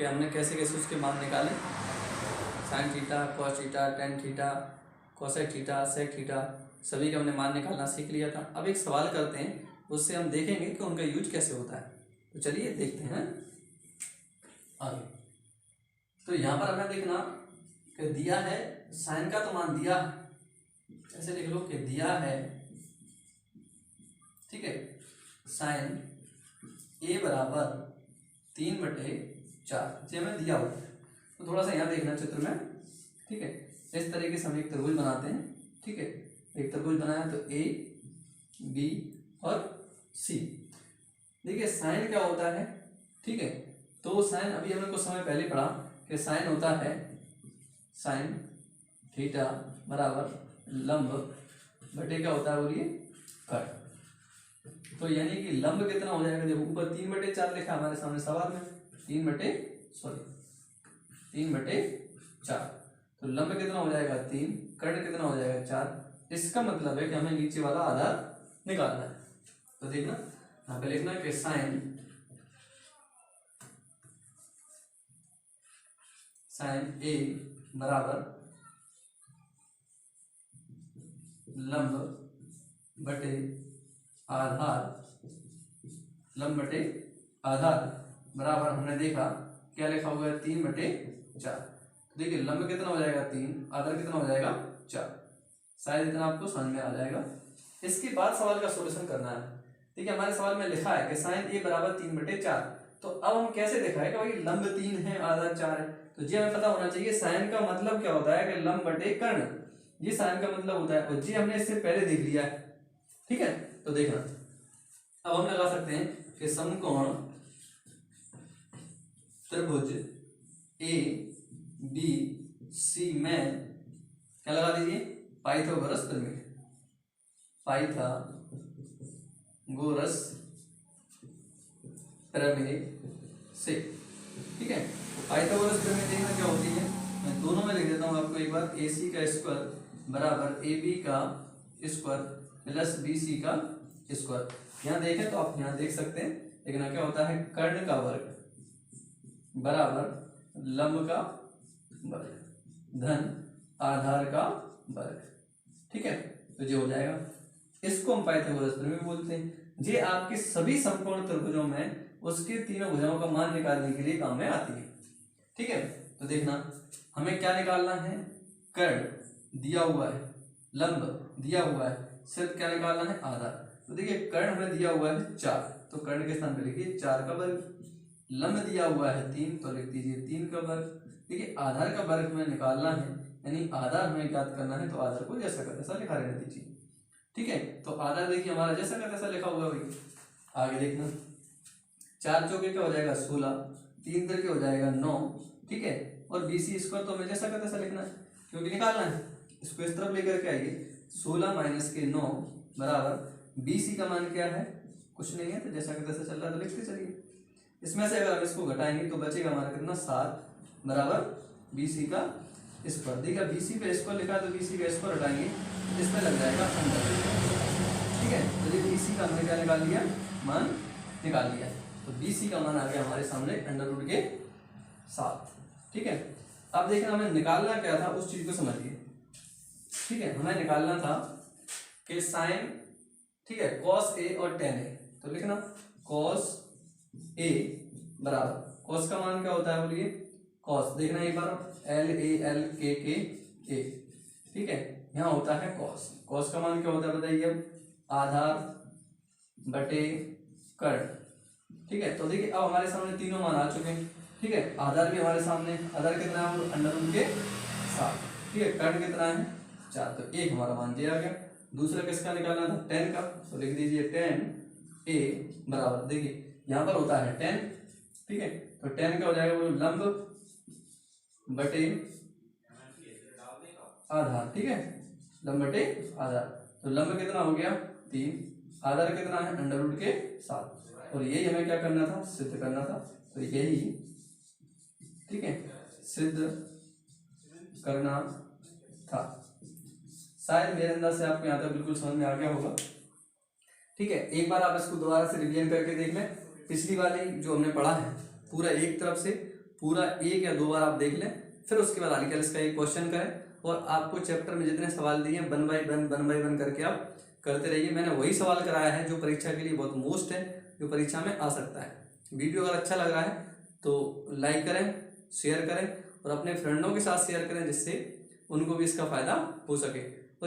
कि हमने कैसे कैसे उसके मान निकाले, sine theta, cos theta, tan theta, cosec theta, sec theta, सभी का हमने मान निकालना सीख लिया था। अब एक सवाल करते हैं, उससे हम देखेंगे कि उनका यूज कैसे होता है। तो चलिए देखते हैं आगे। तो यहाँ पर हमें देखना कि दिया है साइन का तो मान दिया, ऐसे लिख लो कि दिया है, ठीक है, साइन ए बराबर 3/4, ये हमें दिया हुआ है। तो थोड़ा सा यहाँ देखना चित्र में, ठीक है। इस तरीके से हम एक त्रिभुज बनाते हैं, ठीक है। एक त्रिभुज बनाया तो ए, बी और सी। देखिए साइन क्या होता है, ठीक है। तो साइन अभी हमने कुछ समय पहले पढ़ा कि साइन होता है साइन थीटा बराबर लंब बटे क्या होता है बोलिए, कट। तो यानी कि लंब कितना हो जाएगा, देखो ऊपर 3/4 लिखा हमारे सामने सवाल में, 3/4, तो लंब कितना हो जाएगा 3, कर्ण कितना हो जाएगा 4। इसका मतलब है कि हमें नीचे वाला आधार निकालना है। तो देखना यहाँ पे लिखना कि साइन ए बराबर लंब बटे आधार, लंब बटे आधार बराबर हमने देखा क्या लिखा हुआ है 3/4। तो देखिए लंब कितना हो जाएगा 3, आधार कितना हो जाएगा 4, शायद इतना आपको समझ में आ जाएगा। इसके बाद सवाल का सॉल्यूशन करना है। देखिए हमारे सवाल में लिखा है कि साइन ए बराबर 3/4। तो अब हम कैसे दिखाए कि भाई लंब 3 है आधार 4 है, तो ये हमें पता होना चाहिए साइन का मतलब क्या होता है कि लंब बटे कर्ण, ये साइन का मतलब होता है, और जी हमने इससे पहले देख लिया है, ठीक है। तो देखना अब हम लगा सकते हैं कि समकोण त्रिभुज ए बी सी में क्या लगा दीजिए, पाइथागोरस प्रमेय, पाइथागोरस प्रमेय से, ठीक है। पाइथागोरस प्रमेय देखना क्या होती है, मैं दोनों में लिख देता हूँ आपको एक बार। ए सी का स्क्वायर बराबर ए बी का स्क्वायर प्लस बी सी का स्क्वायर। यहाँ देखें तो आप यहाँ देख सकते हैं, लेकिन क्या होता है कर्ण का वर्ग बराबर लंब का वर्ग धन आधार का वर्ग, ठीक है। तो ये हो जाएगा, इसको हम पाइथागोरस प्रमेय बोलते हैं। ये आपके सभी समकोण त्रिभुजों में उसके तीनों भुजाओं का मान निकालने के लिए काम में आती है, ठीक है। तो देखना हमें क्या निकालना है, कर्ण दिया हुआ है, लंब दिया हुआ है, सिर्फ क्या निकालना है आधार। तो देखिए कर्ण हमें दिया हुआ है 4, तो कर्ण के स्थान पे लिखिए 4 का वर्ग, लंब दिया हुआ है 3, तो लिख दीजिए 3 का वर्ग। देखिए आधार का वर्ग हमें निकालना है, यानी आधार हमें ज्ञात करना है, तो आधार को जैसा का तैसा लिखा रहने दीजिए, ठीक है। तो आधार देखिए हमारा जैसा का तैसा लिखा हुआ भाई। आगे देखना 4 चौके क्या हो जाएगा 16, 3 करके हो जाएगा 9, ठीक है। और बी सी स्क्वायर तो हमें जैसा का तैसा लिखना है, क्योंकि निकालना है। इसको इस तरफ लेकर के आइए, 16 माइनस के 9 बराबर बी सी का मान क्या है, कुछ नहीं है, तो जैसा का तैसा चल रहा है तो लिखते चलिए। इसमें से अगर हम इसको घटाएंगे तो बचेगा हमारा कितना 7 बराबर बी सी का स्क्वायर। देखिए बी सी का स्क्वायर लिखा है, तो बी सी का स्क्वायर हटाएंगे इसमें लग जाएगा अंदर, ठीक है। तो ये बी सी का हमने क्या निकाल लिया, मान निकाल लिया। तो बी सी का मान आ गया हमारे सामने √ के 7, ठीक है। अब देखना हमें निकालना क्या था, उस चीज को समझिए, ठीक है। हमें निकालना था कि साइन, ठीक है, कॉस ए और टेन ए। तो लिखना कॉस ए बराबर, कॉस का मान क्या होता है बोलिए, कॉस देखना एक बार, LALKK, ठीक है। यहाँ होता है कॉस, कॉस का मान क्या होता है बताइए अब, आधार बटे कर्ण, ठीक है। तो देखिए अब हमारे सामने तीनों मान आ चुके हैं, ठीक है। आधार भी हमारे सामने, आधार कितना है √ के 7, ठीक है। कर्ण कितना है 4, तो एक हमारा मान दिया गया। दूसरा किसका निकालना था 10 का, तो लिख दीजिए 10 A बराबर, देखिए यहाँ पर होता है 10, ठीक है। तो 10 क्या हो जाएगा वो लंब बटे आधार, ठीक है, लंब बटे आधार। तो लंब कितना हो गया 3, आधार कितना है √ के 7, और यही हमें क्या करना था, सिद्ध करना था। तो यही, ठीक है, सिद्ध करना था। शायद मेरे अंदाज से आपको यहाँ तक बिल्कुल समझ में आ गया होगा, ठीक है। एक बार आप इसको दोबारा से रिवीजन करके देख लें, पिछली वाली जो हमने पढ़ा है पूरा एक तरफ से पूरा 1 या 2 बार आप देख लें, फिर उसके बाद आर्टिकल्स का एक क्वेश्चन करें और आपको चैप्टर में जितने सवाल दिए वन बाई वन करके आप करते रहिए। मैंने वही सवाल कराया है जो परीक्षा के लिए बहुत मोस्ट है, जो परीक्षा में आ सकता है। वीडियो अगर अच्छा लग रहा है तो लाइक करें, शेयर करें और अपने फ्रेंडों के साथ शेयर करें, जिससे उनको भी इसका फायदा हो सके। तो